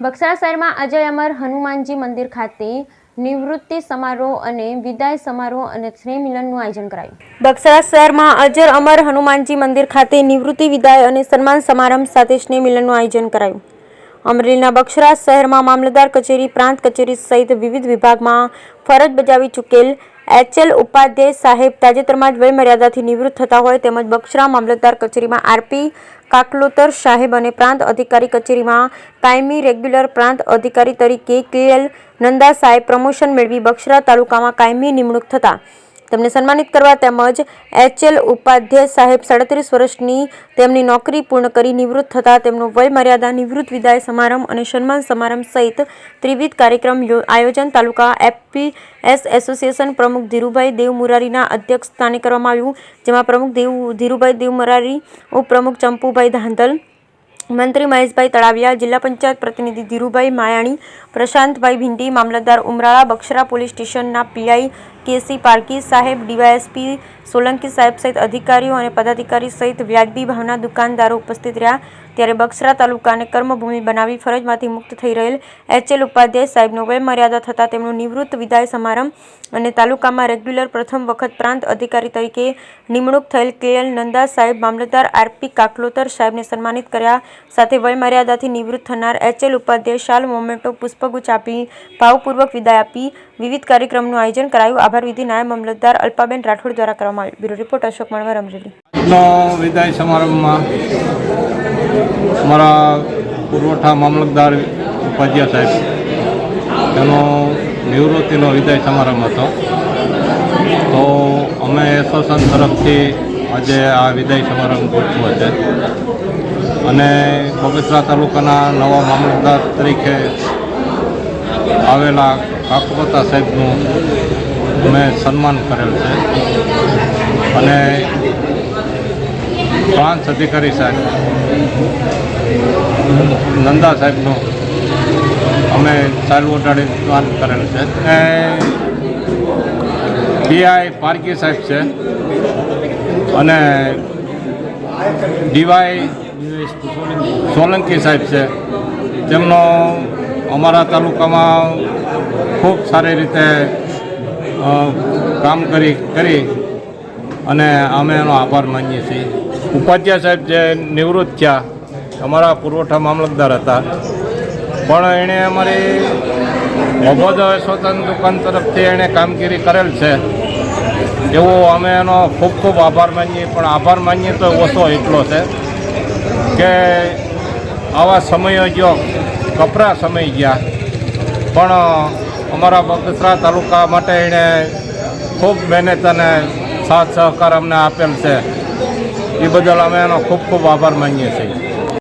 બક્સરા શહેરમાં અજય અમર હનુમાનજી મંદિર ખાતે નિવૃત્તિ સમારોહ અને વિદાય સમારોહ અને સ્નેહમિલનનું આયોજન કરાયું। બક્સરા શહેરમાં અજય અમર હનુમાનજી મંદિર ખાતે નિવૃત્તિ વિદાય અને સન્માન સમારંભ સાથે સ્નેહમિલનનું આયોજન કરાયું। અમરેલીના બક્સરા શહેરમાં મામલતદાર કચેરી, પ્રાંત કચેરી સહિત વિવિધ વિભાગમાં ફરજ બજાવી ચૂકેલ એચ.એલ. ઉપાધ્યાય સાહેબ તાજેતરમાં જ વયમર્યાદાથી નિવૃત્ત થતા હોય તેમજ બક્સરા મામલતદાર કચેરીમાં આર.પી. કાકલોતર સાહેબ અને પ્રાંત અધિકારી કચેરીમાં કાયમી રેગ્યુલર પ્રાંત અધિકારી તરીકે કે.એલ. નંદા સાહેબ પ્રમોશન મેળવી બક્સરા તાલુકામાં કાયમી નિમણૂક થતા તેમને સન્માનિત કરવા તેમજ એચ.એલ. ઉપાધ્યાય સાહેબ 37 વર્ષની તેમની નોકરી પૂર્ણ કરી નિવૃત્ત થતા તેમનો વયમર્યાદા નિવૃત્ત વિદાય સમારંભ અને સન્માન સમારંભ સહિત ત્રિવિધ કાર્યક્રમ આયોજન તાલુકા એફ.પી.એસ. એસોસિએશન પ્રમુખ ધીરુભાઈ દેવમુરારીના અધ્યક્ષ સ્થાને કરવામાં આવ્યું, જેમાં પ્રમુખ ધીરુભાઈ દેવમુરારી, ઉપપ્રમુખ ચંપુભાઈ ધાંધલ, મંત્રી મહેશભાઈ તળાવિયા, જિલ્લા પંચાયત પ્રતિનિધિ ધીરુભાઈ માયાણી, પ્રશાંતભાઈ ભીંડી, મામલતદાર ઉમરાળા, બક્સરા પોલીસ સ્ટેશનના પી.આઈ. કે.સી. પારકી સાહેબ, ડીવાયએસપી સોલંકી સાહેબ સહિત અધિકારીઓ અને પદાધિકારી સહિત વ્યાજબી ભાવના દુકાનદારો ઉપસ્થિત રહ્યા। ત્યારે બક્સરા તાલુકાને કર્મભૂમિ બનાવી ફરજમાંથી મુક્ત થઈ રહેલ એચ.એલ. ઉપાધ્યાય સાહેબનો વયમર્યાદા થતાં તેમનું નિવૃત્ત વિદાય સમારંભ અને તાલુકામાં રેગ્યુલર પ્રથમ વખત પ્રાંત અધિકારી તરીકે નિમણૂક થયેલ કે.એલ. નંદા સાહેબ, મામલતદાર આર.પી. કાકલોતર સાહેબને સન્માનિત કર્યા સાથે વયમર્યાદાથી નિવૃત્ત થનાર એચ.એલ. ઉપાધ્યાય શાલ, મોમેન્ટો, પુષ્પગુચ્છ આપી ભાવપૂર્વક વિદાય આપી વિવિધ કાર્યક્રમનું આયોજન કરાયું। આભાર વિધિ નાયબ મામલતદાર અલ્પાબેન રાઠોડ દ્વારા કરવામાં આવ્યું। Bureau report Ashok Manvar, Amreli. વિદાય સમારંભમાં અમારા પુરવઠા મામલતદાર ઉપાધ્યાય સાહેબ તેનો નિવૃત્તિનો વિદાય સમારંભ હતો, તો અમે એસોસિએશન તરફથી આજે આ વિદાય સમારંભ ગોઠવ્યો છે અને બગસરા તાલુકાના નવા મામલતદાર તરીકે આવેલા કાકલોતર સાહેબનું અમે સન્માન કરેલ છે અને પ્રાંત અધિકારી સાહેબ નંદા સાહેબનું અમે ચાલુ ઓટાડી સન્માન કરેલ છે અને પી.આઈ. પારકી સાહેબ છે અને ડીવાય સોલંકી સાહેબ છે, તેમનો અમારા તાલુકામાં ખૂબ સારી રીતે કામ કરી અને અમે એનો આભાર માનીએ છીએ। ઉપાધ્યાય સાહેબ જે નિવૃત્ત થયા, અમારા પુરવઠા મામલતદાર હતા, પણ એણે અમારી અબોધ એસોસિએશન દુકાન તરફથી એણે કામગીરી કરેલ છે, એવો અમે એનો ખૂબ ખૂબ આભાર માનીએ। પણ આભાર માનીએ તો ઓછો એટલો છે કે આવા સમયો જો કપરા સમય ગયા, પણ અમારા બગસરા તાલુકા માટે એણે ખૂબ મહેનત અને સાથ સહકાર અમને આપેલ છે, એ બદલ અમે એનો ખૂબ ખૂબ આભાર માનીએ છીએ।